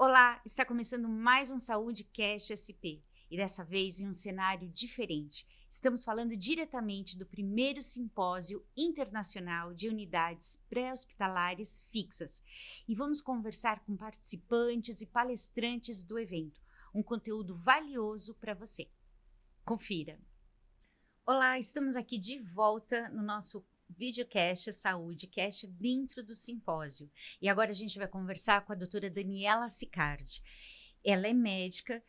Olá, está começando mais um Saúde Cast SP e dessa vez em um cenário diferente. Estamos falando diretamente do primeiro simpósio internacional de unidades pré-hospitalares fixas e vamos conversar com participantes e palestrantes do evento, um conteúdo valioso para você. Confira! Olá, estamos aqui de volta no nosso videocast SaúdeCast dentro do simpósio. E agora a gente vai conversar com a doutora Daniela Sicardi. Ela é médica,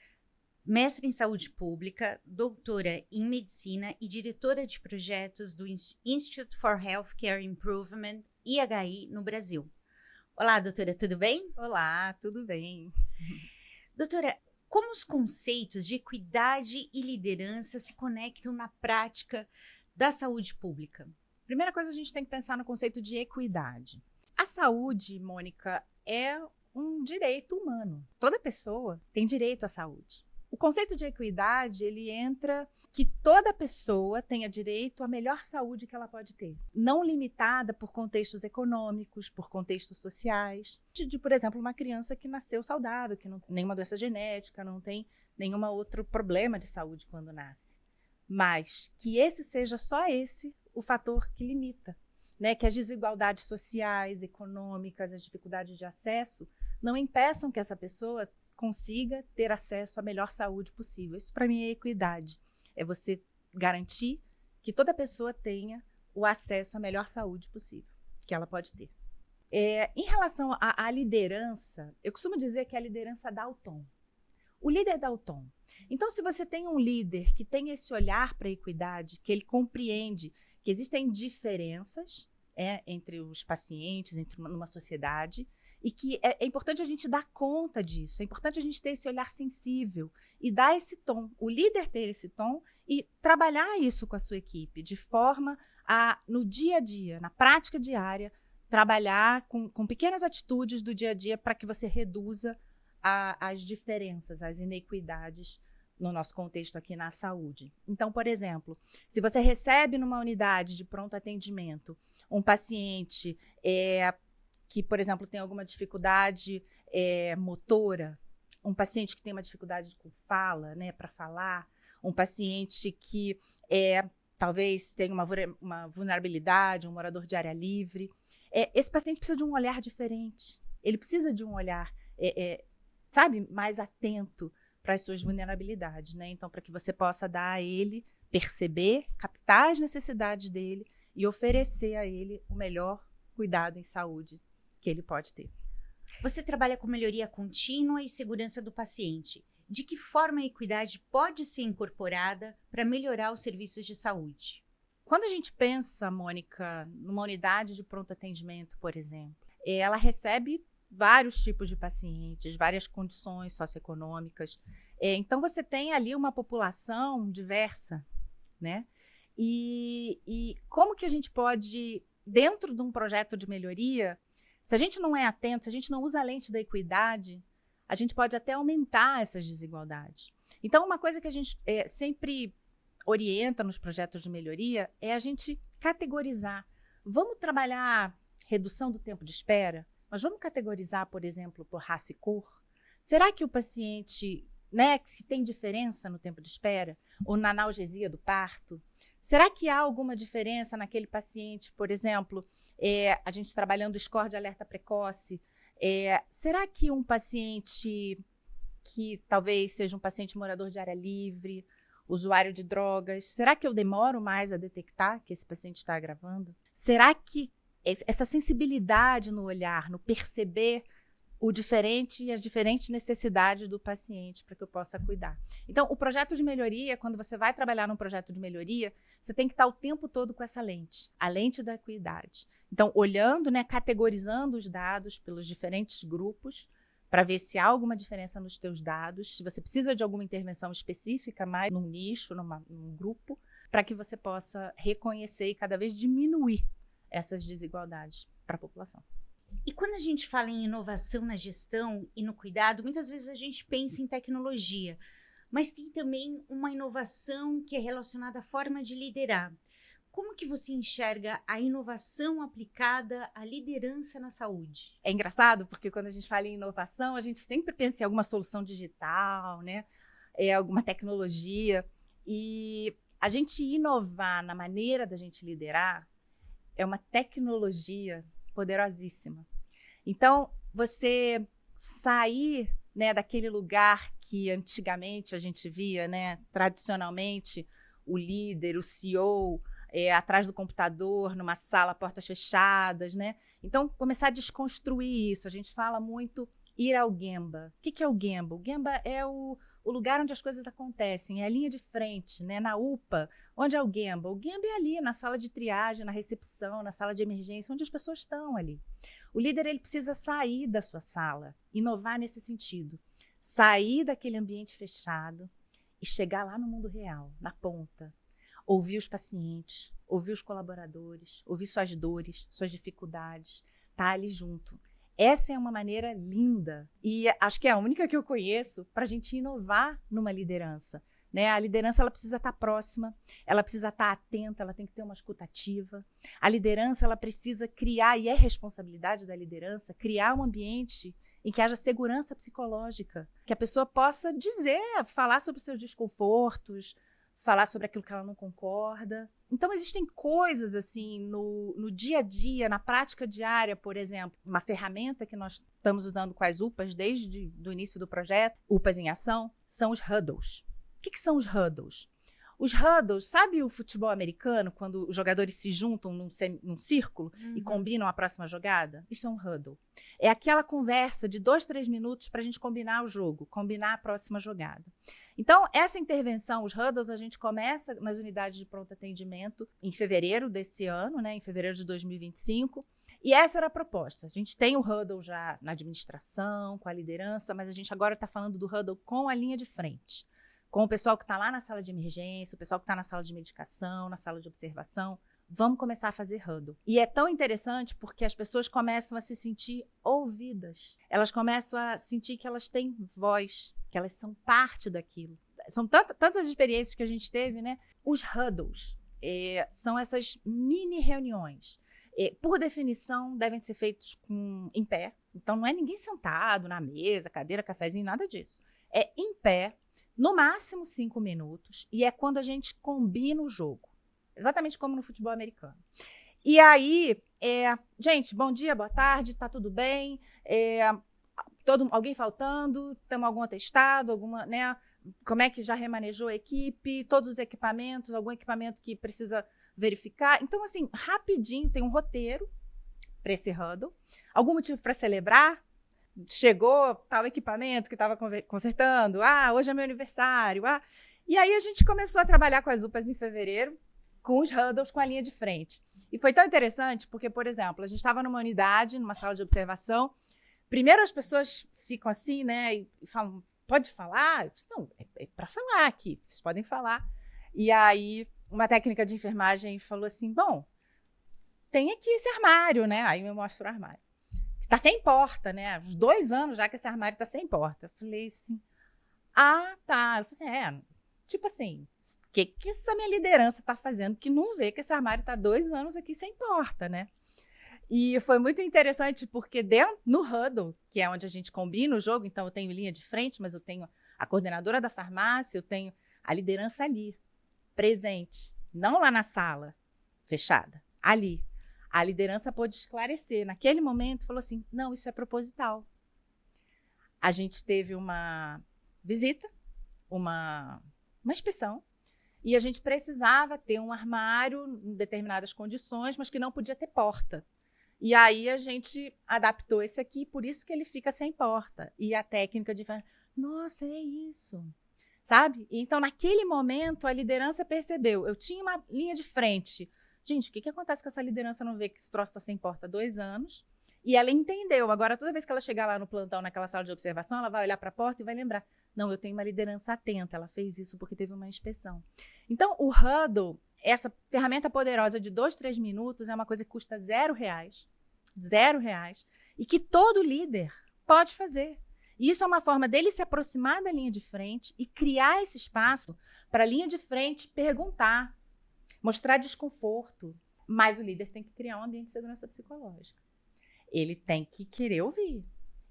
mestre em saúde pública, doutora em medicina e diretora de projetos do Institute for Healthcare Improvement, IHI, no Brasil. Olá, doutora, tudo bem? Olá, tudo bem? Doutora, como os conceitos de equidade e liderança se conectam na prática da saúde pública? Primeira coisa, a gente tem que pensar no conceito de equidade. A saúde, Mônica, é um direito humano. Toda pessoa tem direito à saúde. O conceito de equidade, ele entra que toda pessoa tenha direito à melhor saúde que ela pode ter. Não limitada por contextos econômicos, por contextos sociais. Por exemplo, uma criança que nasceu saudável, que não tem nenhuma doença genética, não tem nenhum outro problema de saúde quando nasce. Mas que esse seja só esse o fator que limita, né? Que as desigualdades sociais, econômicas, as dificuldades de acesso não impeçam que essa pessoa consiga ter acesso à melhor saúde possível. Isso, para mim, é equidade. É você garantir que toda pessoa tenha o acesso à melhor saúde possível que ela pode ter. Em relação à liderança, eu costumo dizer que a liderança dá o tom. O líder dá o tom. Então, se você tem um líder que tem esse olhar para a equidade, que ele compreende que existem diferenças entre os pacientes, numa sociedade, e que é importante a gente dar conta disso, é importante a gente ter esse olhar sensível e dar esse tom, o líder ter esse tom e trabalhar isso com a sua equipe, de forma a, no dia a dia, na prática diária, trabalhar com pequenas atitudes do dia a dia para que você reduza as diferenças, as inequidades no nosso contexto aqui na saúde. Então, por exemplo, se você recebe numa unidade de pronto atendimento um paciente que, por exemplo, tem alguma dificuldade motora, um paciente que tem uma dificuldade com fala, né, para falar, um paciente que talvez tenha uma vulnerabilidade, um morador de área livre, esse paciente precisa de um olhar diferente. Ele precisa de um olhar mais atento para as suas vulnerabilidades, né? Então, para que você possa dar a ele, perceber, captar as necessidades dele e oferecer a ele o melhor cuidado em saúde que ele pode ter. Você trabalha com melhoria contínua e segurança do paciente. De que forma a equidade pode ser incorporada para melhorar os serviços de saúde? Quando a gente pensa, Mônica, numa unidade de pronto atendimento, por exemplo, ela recebe vários tipos de pacientes, várias condições socioeconômicas. Então, você tem ali uma população diversa, né? E como que a gente pode, dentro de um projeto de melhoria, se a gente não é atento, se a gente não usa a lente da equidade, a gente pode até aumentar essas desigualdades. Então, uma coisa que a gente sempre orienta nos projetos de melhoria é a gente categorizar. Vamos trabalhar redução do tempo de espera? Mas vamos categorizar, por exemplo, por raça e cor? Será que o paciente, né, que tem diferença no tempo de espera? Ou na analgesia do parto? Será que há alguma diferença naquele paciente, por exemplo, a gente trabalhando o score de alerta precoce? Será que um paciente que talvez seja um paciente morador de área livre, usuário de drogas, será que eu demoro mais a detectar que esse paciente está agravando? Será que essa sensibilidade no olhar, no perceber o diferente e as diferentes necessidades do paciente para que eu possa cuidar. Então, o projeto de melhoria, quando você vai trabalhar num projeto de melhoria, você tem que estar o tempo todo com essa lente, a lente da equidade. Então, olhando, né, categorizando os dados pelos diferentes grupos, para ver se há alguma diferença nos teus dados, se você precisa de alguma intervenção específica, mais num nicho, num grupo, para que você possa reconhecer e cada vez diminuir essas desigualdades para a população. E quando a gente fala em inovação na gestão e no cuidado, muitas vezes a gente pensa em tecnologia, mas tem também uma inovação que é relacionada à forma de liderar. Como que você enxerga a inovação aplicada à liderança na saúde? É engraçado porque quando a gente fala em inovação, a gente sempre pensa em alguma solução digital, né? Alguma tecnologia. E a gente inovar na maneira da gente liderar é uma tecnologia poderosíssima. Então, você sair, né, daquele lugar que antigamente a gente via, né, tradicionalmente, o líder, o CEO, atrás do computador, numa sala, portas fechadas, né? Então, começar a desconstruir isso. A gente fala muito ir ao Gemba. O que é o Gemba? O Gemba é o lugar onde as coisas acontecem, é a linha de frente, né? Na UPA. Onde é o Gemba? O Gemba é ali, na sala de triagem, na recepção, na sala de emergência, onde as pessoas estão ali. O líder, ele precisa sair da sua sala, inovar nesse sentido. Sair daquele ambiente fechado e chegar lá no mundo real, na ponta. Ouvir os pacientes, ouvir os colaboradores, ouvir suas dores, suas dificuldades, estar ali junto. Essa é uma maneira linda e acho que é a única que eu conheço para a gente inovar numa liderança. Né? A liderança ela precisa estar próxima, ela precisa estar atenta, ela tem que ter uma escuta ativa. A liderança ela precisa criar, e é responsabilidade da liderança, criar um ambiente em que haja segurança psicológica, que a pessoa possa dizer, falar sobre os seus desconfortos, falar sobre aquilo que ela não concorda. Então, existem coisas assim no dia a dia, na prática diária, por exemplo, uma ferramenta que nós estamos usando com as UPAs desde o início do projeto, UPAs em Ação, são os huddles. O que são os huddles? Os huddles, sabe o futebol americano, quando os jogadores se juntam num círculo e combinam a próxima jogada? Isso é um huddle. É aquela conversa de 2, 3 minutos para a gente combinar o jogo, combinar a próxima jogada. Então, essa intervenção, os huddles, a gente começa nas unidades de pronto atendimento em fevereiro desse ano, né, em fevereiro de 2025, e essa era a proposta. A gente tem o huddle já na administração, com a liderança, mas a gente agora está falando do huddle com a linha de frente. Com o pessoal que está lá na sala de emergência, o pessoal que está na sala de medicação, na sala de observação. Vamos começar a fazer huddle. E é tão interessante porque as pessoas começam a se sentir ouvidas. Elas começam a sentir que elas têm voz, que elas são parte daquilo. São tantas experiências que a gente teve, né? Os huddles são essas mini reuniões. Por definição, devem ser feitos em pé. Então, não é ninguém sentado na mesa, cadeira, cafezinho, nada disso. É em pé, no máximo 5 minutos, e é quando a gente combina o jogo. Exatamente como no futebol americano. E aí, gente, bom dia, boa tarde, tá tudo bem? Alguém faltando? Temos algum atestado? Né? Como é que já remanejou a equipe? Todos os equipamentos? Algum equipamento que precisa verificar? Então, assim, rapidinho, tem um roteiro para esse huddle. Algum motivo para celebrar? Chegou tal equipamento que estava consertando. Hoje é meu aniversário. E aí a gente começou a trabalhar com as UPAs em fevereiro, com os huddles, com a linha de frente. E foi tão interessante porque, por exemplo, a gente estava numa unidade, numa sala de observação. Primeiro as pessoas ficam assim, né, e falam, pode falar? Eu disse, não, é para falar aqui, vocês podem falar. E aí uma técnica de enfermagem falou assim, bom, tem aqui esse armário, né? Aí me mostra o armário. Tá sem porta, né? Uns 2 anos já que esse armário tá sem porta. Eu falei assim, tá. Ela falou assim, tipo assim, o que essa minha liderança tá fazendo que não vê que esse armário tá 2 anos aqui sem porta, né? E foi muito interessante porque no huddle, que é onde a gente combina o jogo, então eu tenho linha de frente, mas eu tenho a coordenadora da farmácia, eu tenho a liderança ali, presente, não lá na sala, fechada, ali. A liderança pôde esclarecer. Naquele momento, falou assim, não, isso é proposital. A gente teve uma visita, uma inspeção, e a gente precisava ter um armário em determinadas condições, mas que não podia ter porta. E aí a gente adaptou esse aqui, por isso que ele fica sem porta. E a técnica de falar, nossa, é isso. Sabe? Então, naquele momento, a liderança percebeu. Eu tinha uma linha de frente. Gente, o que acontece que essa liderança não vê que esse troço está sem porta há 2 anos? E ela entendeu. Agora, toda vez que ela chegar lá no plantão, naquela sala de observação, ela vai olhar para a porta e vai lembrar. Não, eu tenho uma liderança atenta. Ela fez isso porque teve uma inspeção. Então, o huddle, essa ferramenta poderosa de 2, 3 minutos, é uma coisa que custa R$0. R$0. E que todo líder pode fazer. E isso é uma forma dele se aproximar da linha de frente e criar esse espaço para a linha de frente perguntar. mostrar desconforto, mas o líder tem que criar um ambiente de segurança psicológica. Ele tem que querer ouvir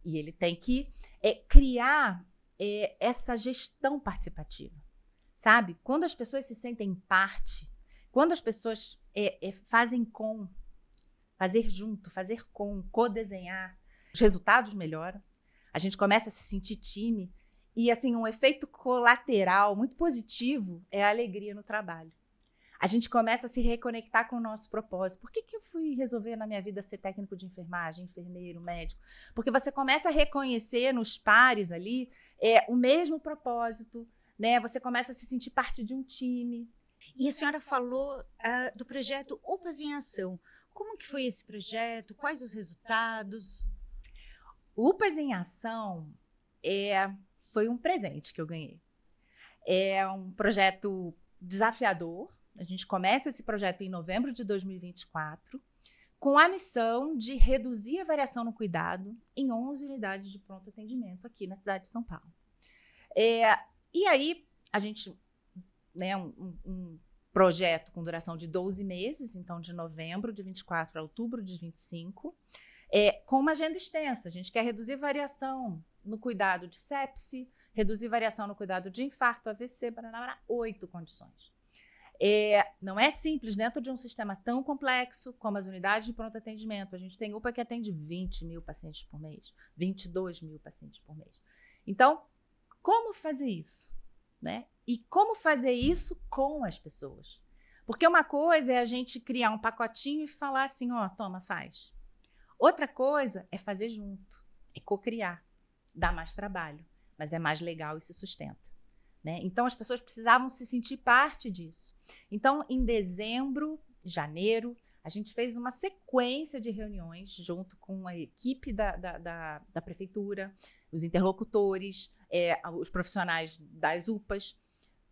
e ele tem que criar essa gestão participativa, sabe? Quando as pessoas se sentem parte, quando as pessoas fazem fazer junto, fazer co-desenhar, os resultados melhoram, a gente começa a se sentir time e, assim, um efeito colateral muito positivo é a alegria no trabalho. A gente começa a se reconectar com o nosso propósito. Por que eu fui resolver na minha vida ser técnico de enfermagem, enfermeiro, médico? Porque você começa a reconhecer nos pares ali o mesmo propósito, né? Você começa a se sentir parte de um time. E a senhora falou do projeto UPAs em Ação. Como que foi esse projeto? Quais os resultados? O UPAs em Ação foi um presente que eu ganhei. É um projeto desafiador. A gente começa esse projeto em novembro de 2024, com a missão de reduzir a variação no cuidado em 11 unidades de pronto atendimento aqui na cidade de São Paulo. E aí, a gente, né, um projeto com duração de 12 meses, então de novembro de 24 a outubro de 25, com uma agenda extensa. A gente quer reduzir variação no cuidado de sepse, reduzir variação no cuidado de infarto, AVC, 8 condições. Não é simples dentro de um sistema tão complexo como as unidades de pronto atendimento. A gente tem UPA que atende 20 mil pacientes por mês, 22 mil pacientes por mês. Então, como fazer isso? Né? E como fazer isso com as pessoas? Porque uma coisa é a gente criar um pacotinho e falar assim, ó, toma, faz. Outra coisa é fazer junto, é co-criar. Dá mais trabalho, mas é mais legal e se sustenta. Né? Então, as pessoas precisavam se sentir parte disso. Então, em dezembro, janeiro, a gente fez uma sequência de reuniões junto com a equipe da prefeitura, os interlocutores, os profissionais das UPAs,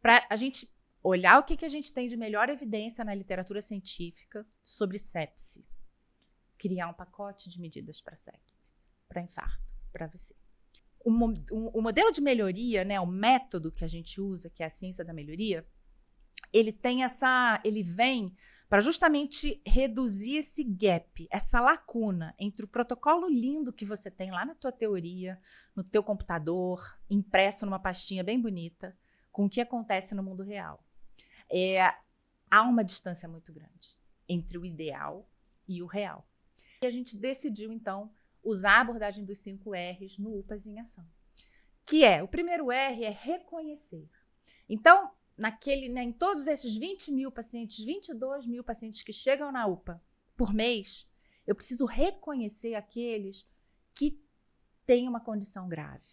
para a gente olhar o que a gente tem de melhor evidência na literatura científica sobre sepse. Criar um pacote de medidas para sepse, para infarto, para AVC. O modelo de melhoria, né, o método que a gente usa, que é a ciência da melhoria, ele vem para justamente reduzir esse gap, essa lacuna entre o protocolo lindo que você tem lá na tua teoria, no teu computador, impresso numa pastinha bem bonita, com o que acontece no mundo real. Há uma distância muito grande entre o ideal e o real. E a gente decidiu, então, usar a abordagem dos 5 R's no UPAs em Ação. O primeiro R é reconhecer. Então, em todos esses 20 mil pacientes, 22 mil pacientes que chegam na UPA por mês, eu preciso reconhecer aqueles que têm uma condição grave.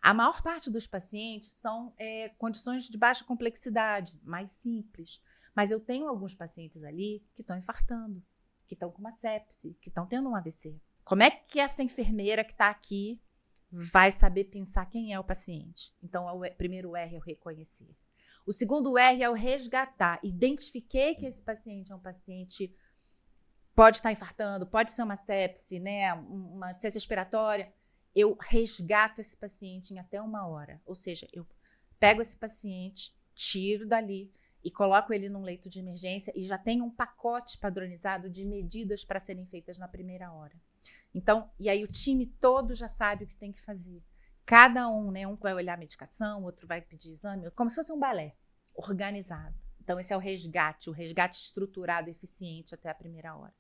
A maior parte dos pacientes são condições de baixa complexidade, mais simples. Mas eu tenho alguns pacientes ali que estão infartando, que estão com uma sepse, que estão tendo um AVC. Como é que essa enfermeira que está aqui vai saber pensar quem é o paciente? Então, o primeiro R é o reconhecer. O segundo R é o resgatar. Identifiquei que esse paciente é um paciente, pode estar infartando, pode ser uma sepse, né, uma ciência respiratória. Eu resgato esse paciente em até 1 hora. Ou seja, eu pego esse paciente, tiro dali e coloco ele num leito de emergência e já tenho um pacote padronizado de medidas para serem feitas na primeira hora. Então, e aí o time todo já sabe o que tem que fazer. Cada um, né? Um vai olhar a medicação, outro vai pedir exame, como se fosse um balé organizado. Então, esse é o resgate estruturado, eficiente até a primeira hora.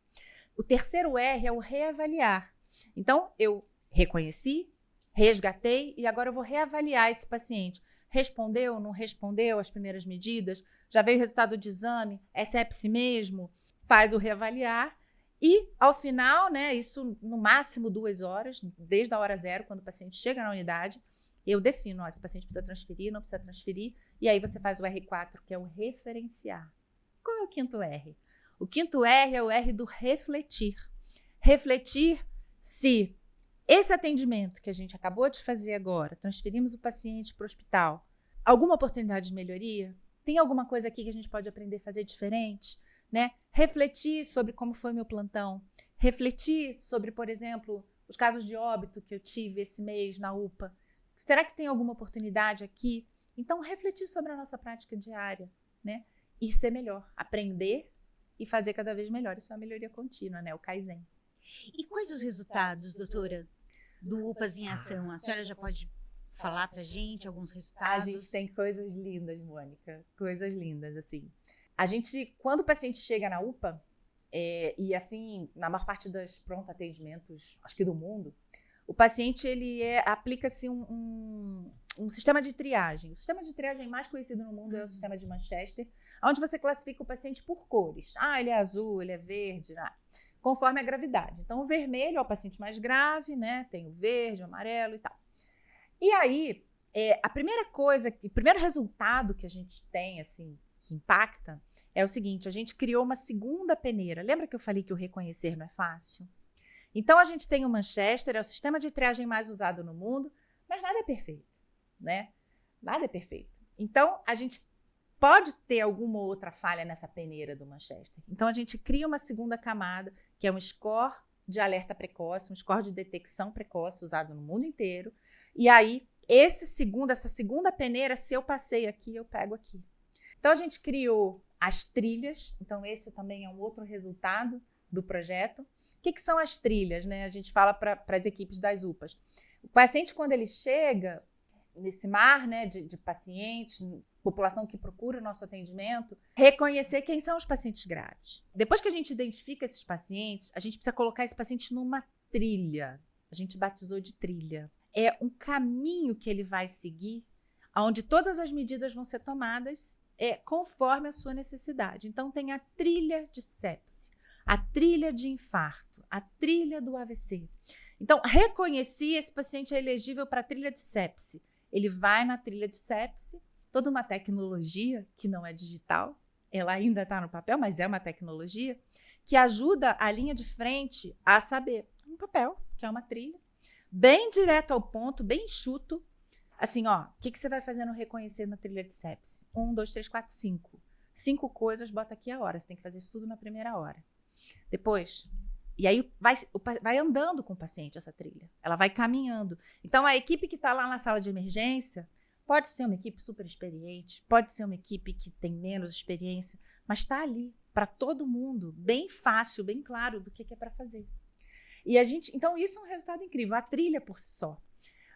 O terceiro R é o reavaliar. Então, eu reconheci, resgatei e agora eu vou reavaliar esse paciente. Respondeu, não respondeu as primeiras medidas? Já veio o resultado de exame? É sepse mesmo? Faz o reavaliar. E, ao final, né, isso no máximo 2 horas, desde a hora 0, quando o paciente chega na unidade, eu defino, esse paciente precisa transferir, não precisa transferir, e aí você faz o R4, que é o referenciar. Qual é o 5º R? O 5º R é o R do refletir. Refletir se esse atendimento que a gente acabou de fazer agora, transferimos o paciente para o hospital, alguma oportunidade de melhoria? Tem alguma coisa aqui que a gente pode aprender a fazer diferente? Né? Refletir sobre como foi meu plantão, refletir sobre, por exemplo, os casos de óbito que eu tive esse mês na UPA. Será que tem alguma oportunidade aqui? Então, refletir sobre a nossa prática diária, né? e ser melhor, aprender e fazer cada vez melhor. Isso é uma melhoria contínua, né? O Kaizen. E quais os resultados, doutora, do UPAs em Ação? A senhora já pode falar pra gente alguns resultados? A gente tem coisas lindas, Mônica, coisas lindas, assim. A gente, quando o paciente chega na UPA, e assim, na maior parte dos pronto atendimentos, acho que do mundo, o paciente, aplica-se um sistema de triagem. O sistema de triagem mais conhecido no mundo é o sistema de Manchester, onde você classifica o paciente por cores. Ele é azul, ele é verde, conforme a gravidade. Então, o vermelho é o paciente mais grave, né? Tem o verde, o amarelo e tal. E aí, a primeira coisa, o primeiro resultado que a gente tem, assim, que impacta, é o seguinte: a gente criou uma segunda peneira. Lembra que eu falei que o reconhecer não é fácil? Então, a gente tem o Manchester, é o sistema de triagem mais usado no mundo, mas nada é perfeito, né? Nada é perfeito. Então, a gente pode ter alguma outra falha nessa peneira do Manchester. Então, a gente cria uma segunda camada, que é um score de alerta precoce, um score de detecção precoce usado no mundo inteiro. E aí, essa segunda peneira, se eu passei aqui, eu pego aqui. Então, a gente criou as trilhas. Então, esse também é um outro resultado do projeto. O que são as trilhas, né? A gente fala para as equipes das UPAs. O paciente, quando ele chega nesse mar, né, de pacientes, população que procura o nosso atendimento, reconhecer quem são os pacientes graves. Depois que a gente identifica esses pacientes, a gente precisa colocar esse paciente numa trilha. A gente batizou de trilha. É um caminho que ele vai seguir, onde todas as medidas vão ser tomadas conforme a sua necessidade. Então, tem a trilha de sepse, a trilha de infarto, a trilha do AVC. Então, reconheci esse paciente é elegível para a trilha de sepse. Ele vai na trilha de sepse, toda uma tecnologia que não é digital, ela ainda está no papel, mas é uma tecnologia que ajuda a linha de frente a saber. Um papel, que é uma trilha, bem direto ao ponto, bem enxuto. Assim, o que você vai fazer no reconhecer na trilha de sepse? 1, 2, 3, 4, 5. 5 coisas, bota aqui a hora. Você tem que fazer isso tudo na primeira hora. Depois, e aí vai andando com o paciente essa trilha. Ela vai caminhando. Então, a equipe que está lá na sala de emergência pode ser uma equipe super experiente, pode ser uma equipe que tem menos experiência, mas está ali para todo mundo, bem fácil, bem claro do que é para fazer. E então, isso é um resultado incrível, a trilha por si só.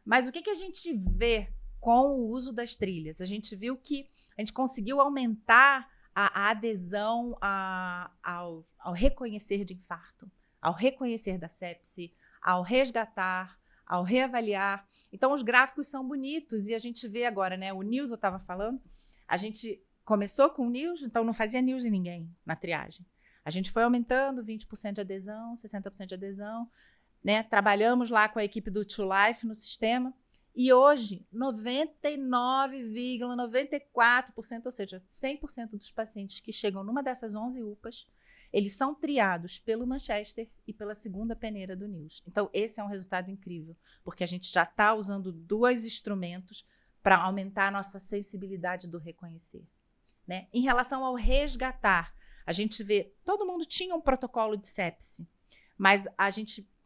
Mas o que a gente vê com o uso das trilhas? A gente viu que a gente conseguiu aumentar a adesão ao reconhecer de infarto, ao reconhecer da sepse, ao resgatar, ao reavaliar. Então, os gráficos são bonitos e a gente vê agora, né? O NIUS, eu estava falando, a gente começou com o NIUS, então não fazia NIUS em ninguém na triagem. A gente foi aumentando 20% de adesão, 60% de adesão, né? Trabalhamos lá com a equipe do Two Life no sistema. E hoje, 99,94%, ou seja, 100% dos pacientes que chegam numa dessas 11 UPAs, eles são triados pelo Manchester e pela segunda peneira do NIUS. Então, esse é um resultado incrível, porque a gente já está usando 2 instrumentos para aumentar a nossa sensibilidade do reconhecer, né? Em relação ao resgatar, a gente vê, todo mundo tinha um protocolo de sepse, mas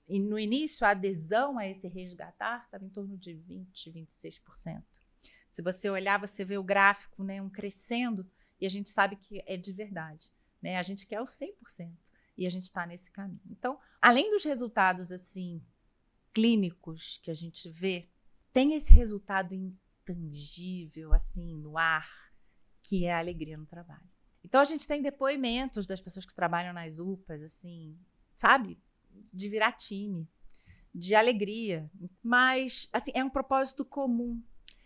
e no início, a adesão a esse resgatar estava em torno de 20%, 26%. Se você olhar, você vê o gráfico, né, crescendo, e a gente sabe que é de verdade, né? A gente quer o 100%, e a gente está nesse caminho. Então, além dos resultados assim, clínicos que a gente vê, tem esse resultado intangível, assim, no ar, que é a alegria no trabalho. Então, a gente tem depoimentos das pessoas que trabalham nas UPAs, assim, sabe? De virar time, de alegria, mas assim, é um propósito comum.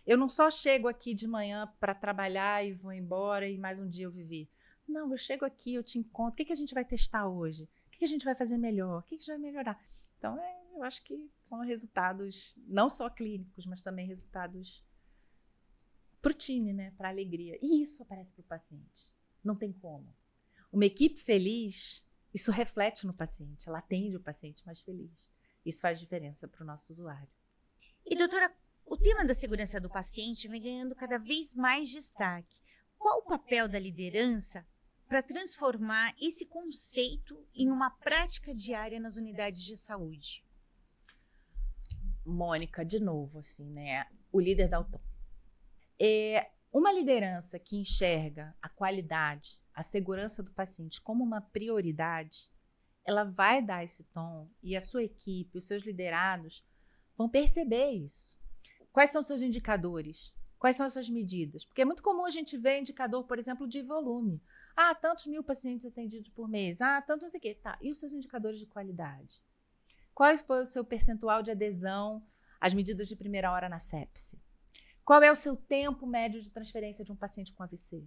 Eu não só chego aqui de manhã para trabalhar e vou embora e mais um dia eu vivi. Não, eu chego aqui, eu te encontro. O que a gente vai testar hoje? O que a gente vai fazer melhor? O que a gente vai melhorar? Então, eu acho que são resultados não só clínicos, mas também resultados para o time, né? Para a alegria. E isso aparece para o paciente. Não tem como. Uma equipe feliz, isso reflete no paciente, ela atende o paciente mais feliz. Isso faz diferença para o nosso usuário. E, doutora, o tema da segurança do paciente vem ganhando cada vez mais destaque. Qual o papel da liderança para transformar esse conceito em uma prática diária nas unidades de saúde? Mônica, de novo, assim, né? O líder dá o tom. Uma liderança que enxerga a qualidade, a segurança do paciente como uma prioridade, ela vai dar esse tom e a sua equipe, os seus liderados vão perceber isso. Quais são os seus indicadores? Quais são as suas medidas? Porque é muito comum a gente ver indicador, por exemplo, de volume. Tantos mil pacientes atendidos por mês. Tanto não sei o quê. Tá. E os seus indicadores de qualidade? Qual foi o seu percentual de adesão às medidas de primeira hora na sepse? Qual é o seu tempo médio de transferência de um paciente com AVC?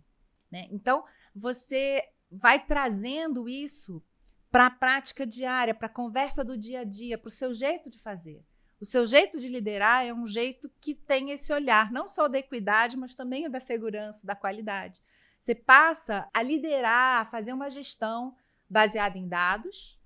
Né? Então, você vai trazendo isso para a prática diária, para a conversa do dia a dia, para o seu jeito de fazer. O seu jeito de liderar é um jeito que tem esse olhar, não só da equidade, mas também o da segurança, da qualidade. Você passa a liderar, a fazer uma gestão baseada em dados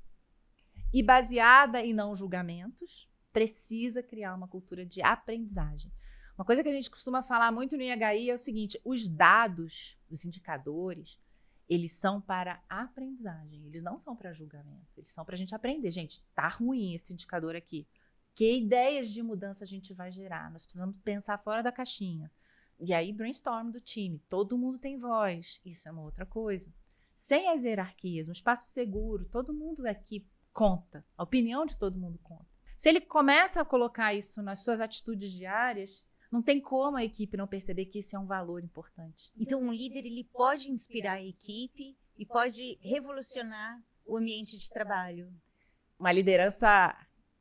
e baseada em não julgamentos. Precisa criar uma cultura de aprendizagem. Uma coisa que a gente costuma falar muito no IHI é o seguinte: os dados, os indicadores, eles são para aprendizagem, eles não são para julgamento, eles são para a gente aprender. Gente, tá ruim esse indicador aqui. Que ideias de mudança a gente vai gerar? Nós precisamos pensar fora da caixinha. E aí, brainstorm do time. Todo mundo tem voz. Isso é uma outra coisa. Sem as hierarquias, um espaço seguro, todo mundo aqui conta. A opinião de todo mundo conta. Se ele começa a colocar isso nas suas atitudes diárias, não tem como a equipe não perceber que isso é um valor importante. Então, um líder ele pode inspirar a equipe e pode revolucionar o ambiente de trabalho. Uma liderança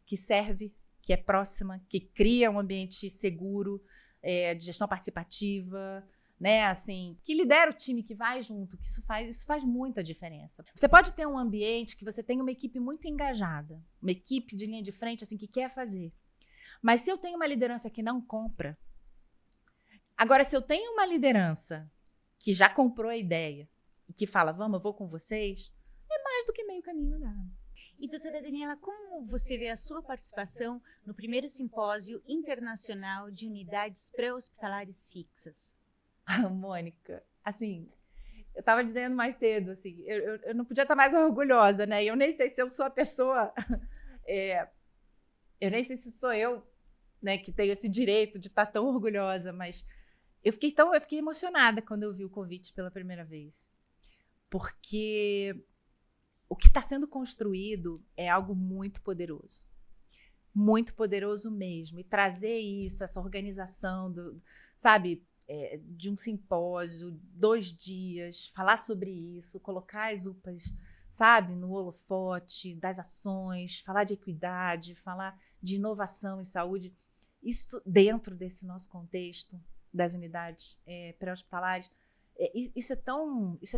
que serve, que é próxima, que cria um ambiente seguro, de gestão participativa, né? Assim, que lidera o time, que vai junto, que isso faz muita diferença. Você pode ter um ambiente que você tem uma equipe muito engajada, uma equipe de linha de frente, assim, que quer fazer. Mas se eu tenho uma liderança que não compra, agora se eu tenho uma liderança que já comprou a ideia e que fala, vamos, eu vou com vocês, é mais do que meio caminho andado. E, doutora Daniela, como você vê a sua participação no primeiro simpósio internacional de unidades pré-hospitalares fixas? Mônica, assim, eu estava dizendo mais cedo, assim, eu não podia estar mais orgulhosa, né? Eu nem sei se eu sou a pessoa, eu nem sei se sou eu, né, que tenho esse direito de estar tão orgulhosa, mas eu fiquei emocionada quando eu vi o convite pela primeira vez, porque o que está sendo construído é algo muito poderoso mesmo, e trazer isso, essa organização de um simpósio, 2 dias, falar sobre isso, colocar as UPAs, no holofote das ações, falar de equidade, falar de inovação em saúde, isso dentro desse nosso contexto das unidades pré-hospitalares, isso é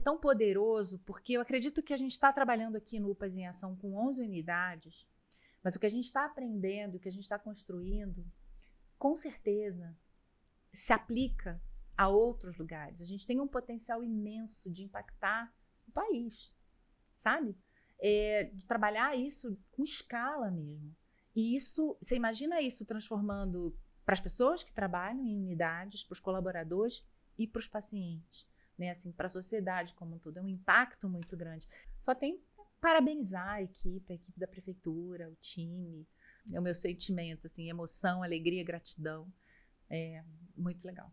tão poderoso, porque eu acredito que a gente está trabalhando aqui no UPAs em Ação com 11 unidades, mas o que a gente está aprendendo, o que a gente está construindo, com certeza, se aplica a outros lugares. A gente tem um potencial imenso de impactar o país, de trabalhar isso com escala mesmo. E isso, você imagina isso transformando para as pessoas que trabalham em unidades, para os colaboradores e para os pacientes, né? Assim, para a sociedade como um todo. É um impacto muito grande. Só tem que parabenizar a equipe da prefeitura, o time. É o meu sentimento, assim, emoção, alegria, gratidão. É muito legal.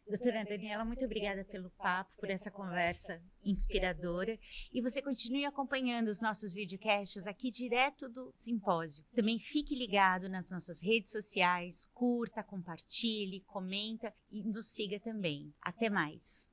Doutora Daniela, muito obrigada pelo papo, por essa conversa inspiradora. E você continue acompanhando os nossos videocasts aqui direto do simpósio. Também fique ligado nas nossas redes sociais, curta, compartilhe, comenta e nos siga também. Até mais!